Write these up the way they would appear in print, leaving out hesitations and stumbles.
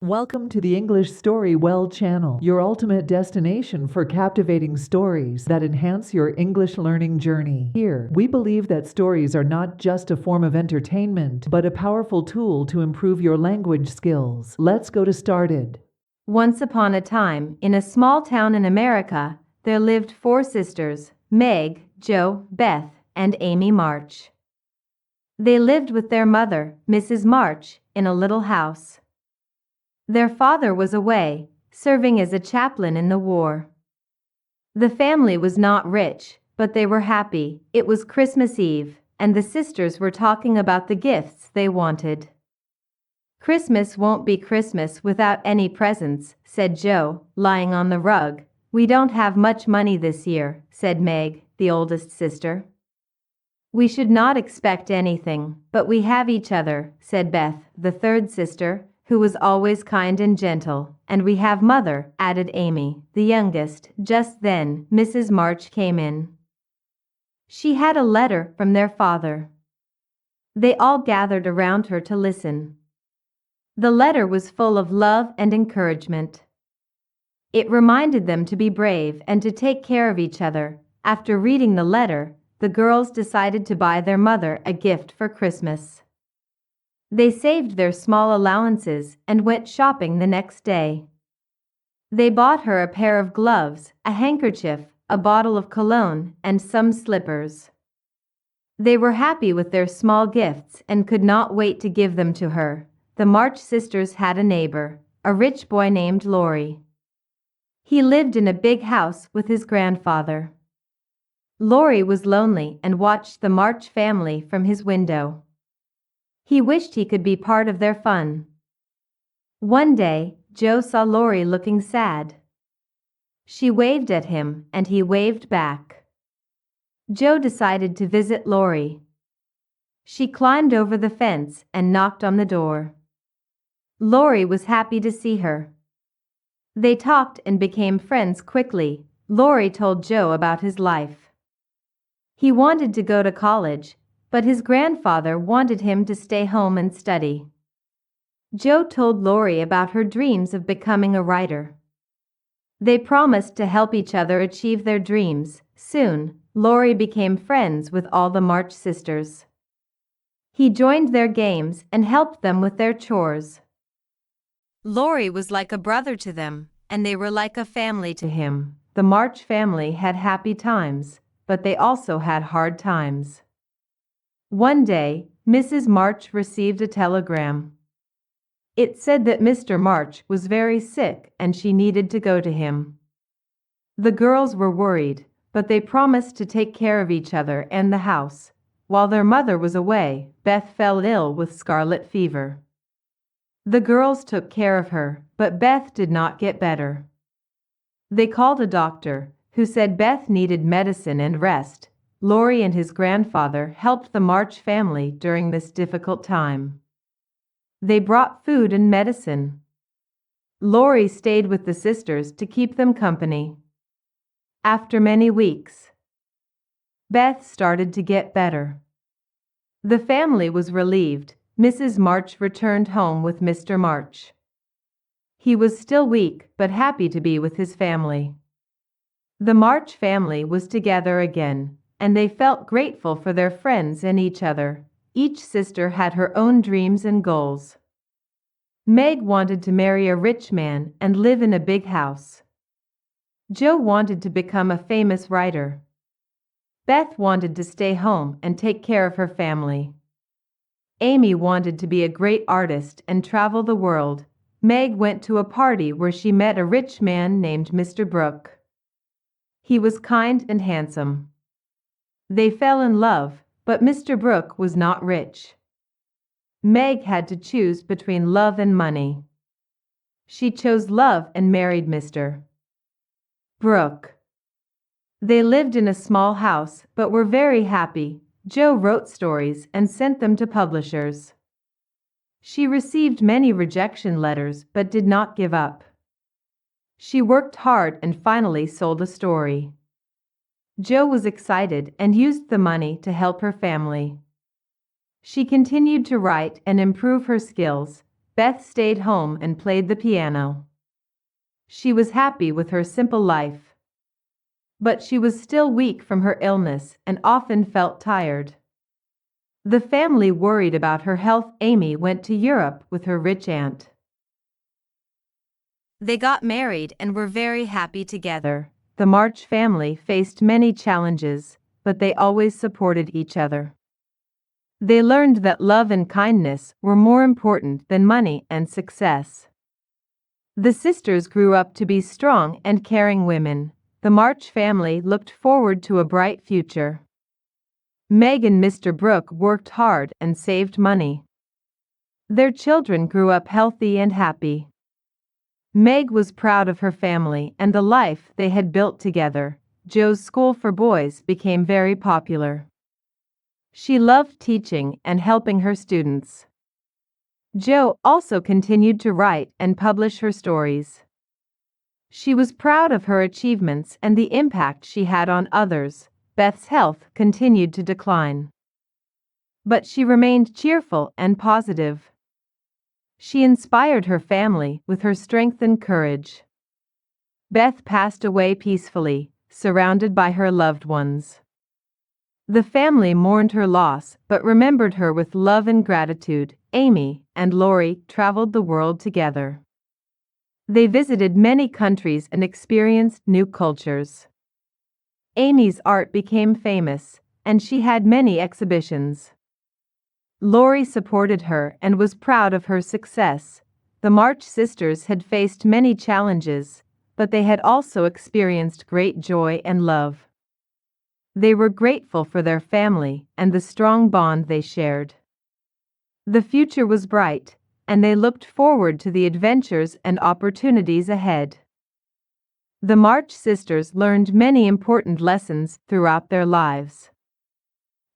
Welcome to the Englishstorywell channel, your ultimate destination for captivating stories that enhance your English learning journey. Here, we believe that stories are not just a form of entertainment, but a powerful tool to improve your language skills. Let's go to started. Once upon a time, in a small town in America, there lived four sisters, Meg, Jo, Beth, and Amy March. They lived with their mother, Mrs. March, in a little house. Their father was away, serving as a chaplain in the war. The family was not rich, but they were happy. It was Christmas Eve, and the sisters were talking about the gifts they wanted. "Christmas won't be Christmas without any presents," said Jo, lying on the rug. "We don't have much money this year," said Meg, the oldest sister. "We should not expect anything, but we have each other," said Beth, the third sister, who was always kind and gentle. "And we have Mother," added Amy, the youngest. Just then, Mrs. March came in. She had a letter from their father. They all gathered around her to listen. The letter was full of love and encouragement. It reminded them to be brave and to take care of each other. After reading the letter, the girls decided to buy their mother a gift for Christmas. They saved their small allowances and went shopping the next day. They bought her a pair of gloves, a handkerchief, a bottle of cologne, and some slippers. They were happy with their small gifts and could not wait to give them to her. The March sisters had a neighbor, a rich boy named Laurie. He lived in a big house with his grandfather. Laurie was lonely and watched the March family from his window. He wished he could be part of their fun. One day, Jo saw Laurie looking sad. She waved at him, and he waved back. Jo decided to visit Laurie. She climbed over the fence and knocked on the door. Laurie was happy to see her. They talked and became friends quickly. Laurie told Jo about his life. He wanted to go to college, but his grandfather wanted him to stay home and study. Jo told Laurie about her dreams of becoming a writer. They promised to help each other achieve their dreams. Soon, Laurie became friends with all the March sisters. He joined their games and helped them with their chores. Laurie was like a brother to them, and they were like a family to him. The March family had happy times, but they also had hard times. One day, Mrs. March received a telegram. It said that Mr. March was very sick and she needed to go to him. The girls were worried, but they promised to take care of each other and the house. While their mother was away, Beth fell ill with scarlet fever. The girls took care of her, but Beth did not get better. They called a doctor, who said Beth needed medicine and rest. Laurie and his grandfather helped the March family during this difficult time. They brought food and medicine. Laurie stayed with the sisters to keep them company. After many weeks, Beth started to get better. The family was relieved. Mrs. March returned home with Mr. March. He was still weak, but happy to be with his family. The March family was together again, and they felt grateful for their friends and each other. Each sister had her own dreams and goals. Meg wanted to marry a rich man and live in a big house. Jo wanted to become a famous writer. Beth wanted to stay home and take care of her family. Amy wanted to be a great artist and travel the world. Meg went to a party where she met a rich man named Mr. Brooke. He was kind and handsome. They fell in love, but Mr. Brooke was not rich. Meg had to choose between love and money. She chose love and married Mr. Brooke. They lived in a small house but were very happy. Jo wrote stories and sent them to publishers. She received many rejection letters but did not give up. She worked hard and finally sold a story. Jo was excited and used the money to help her family. She continued to write and improve her skills. Beth stayed home and played the piano. She was happy with her simple life. But she was still weak from her illness and often felt tired. The family worried about her health. Amy went to Europe with her rich aunt. They got married and were very happy together. The March family faced many challenges, but they always supported each other. They learned that love and kindness were more important than money and success. The sisters grew up to be strong and caring women. The March family looked forward to a bright future. Meg and Mr. Brooke worked hard and saved money. Their children grew up healthy and happy. Meg was proud of her family and the life they had built together. Joe's school for boys became very popular. She loved teaching and helping her students. Jo also continued to write and publish her stories. She was proud of her achievements and the impact she had on others. Beth's health continued to decline. But she remained cheerful and positive. She inspired her family with her strength and courage. Beth passed away peacefully, surrounded by her loved ones. The family mourned her loss but remembered her with love and gratitude. Amy and Laurie traveled the world together. They visited many countries and experienced new cultures. Amy's art became famous, and she had many exhibitions. Laurie supported her and was proud of her success. The March sisters had faced many challenges, but they had also experienced great joy and love. They were grateful for their family and the strong bond they shared. The future was bright, and they looked forward to the adventures and opportunities ahead. The March sisters learned many important lessons throughout their lives.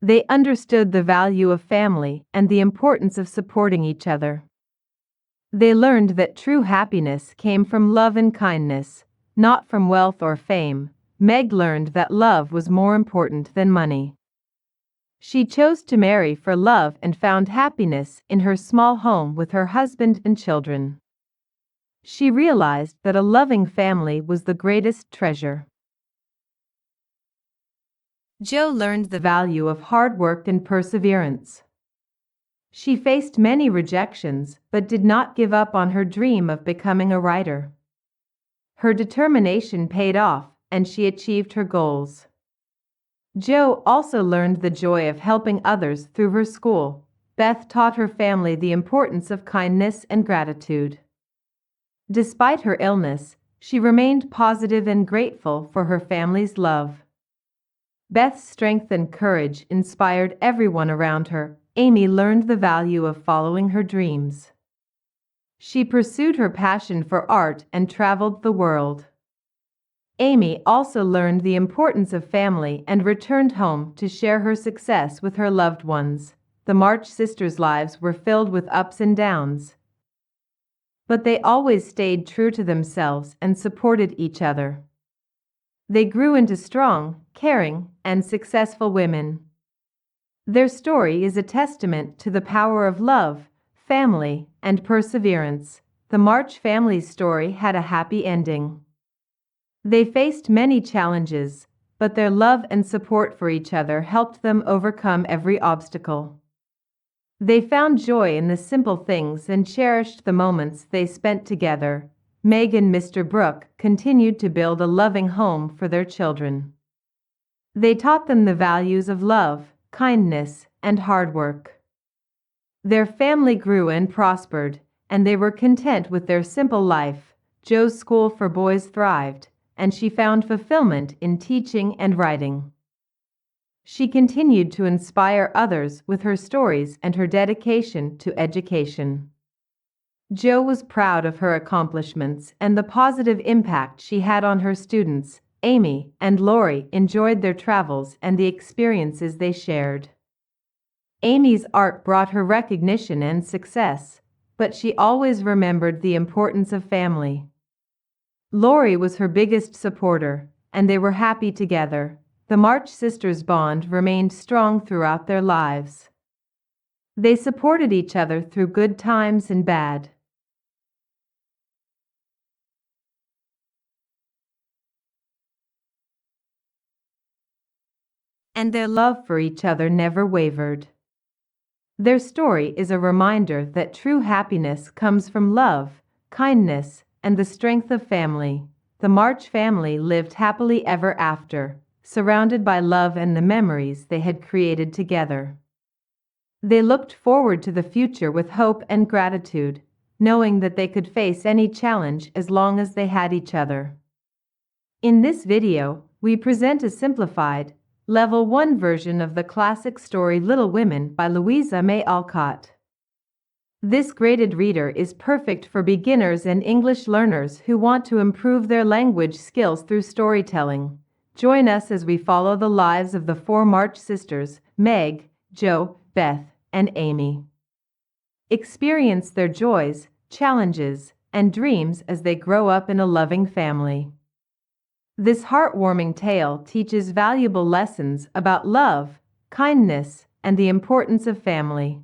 They understood the value of family and the importance of supporting each other. They learned that true happiness came from love and kindness, not from wealth or fame. Meg learned that love was more important than money. She chose to marry for love and found happiness in her small home with her husband and children. She realized that a loving family was the greatest treasure. Jo learned the value of hard work and perseverance. She faced many rejections but did not give up on her dream of becoming a writer. Her determination paid off, and she achieved her goals. Jo also learned the joy of helping others through her school. Beth taught her family the importance of kindness and gratitude. Despite her illness, she remained positive and grateful for her family's love. Beth's strength and courage inspired everyone around her. Amy learned the value of following her dreams. She pursued her passion for art and traveled the world. Amy also learned the importance of family and returned home to share her success with her loved ones. The March sisters' lives were filled with ups and downs, but they always stayed true to themselves and supported each other. They grew into strong, caring, and successful women. Their story is a testament to the power of love, family, and perseverance. The March family's story had a happy ending. They faced many challenges, but their love and support for each other helped them overcome every obstacle. They found joy in the simple things and cherished the moments they spent together. Meg and Mr. Brooke continued to build a loving home for their children. They taught them the values of love, kindness, and hard work. Their family grew and prospered, and they were content with their simple life. Jo's school for boys thrived, and she found fulfillment in teaching and writing. She continued to inspire others with her stories and her dedication to education. Jo was proud of her accomplishments and the positive impact she had on her students. Amy and Laurie enjoyed their travels and the experiences they shared. Amy's art brought her recognition and success, but she always remembered the importance of family. Laurie was her biggest supporter, and they were happy together. The March sisters' bond remained strong throughout their lives. They supported each other through good times and bad. and their love for each other never wavered. Their story is a reminder that true happiness comes from love, kindness, and the strength of family. The March family lived happily ever after, surrounded by love and the memories they had created together. They looked forward to the future with hope and gratitude, knowing that they could face any challenge as long as they had each other. In this video, we present a simplified, Level 1 version of the classic story Little Women by Louisa May Alcott. This graded reader is perfect for beginners and English learners who want to improve their language skills through storytelling. Join us as we follow the lives of the four March sisters, Meg, Jo, Beth, and Amy. Experience their joys, challenges, and dreams as they grow up in a loving family. This heartwarming tale teaches valuable lessons about love, kindness, and the importance of family.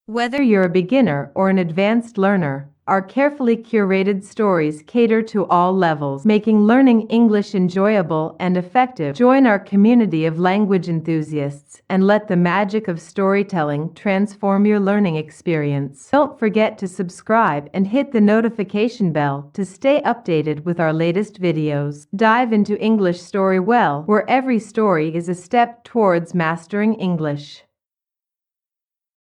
Whether you're a beginner or an advanced learner, our carefully curated stories cater to all levels, making learning English enjoyable and effective. Join our community of language enthusiasts and let the magic of storytelling transform your learning experience. Don't forget to subscribe and hit the notification bell to stay updated with our latest videos. Dive into Englishstorywell, where every story is a step towards mastering English.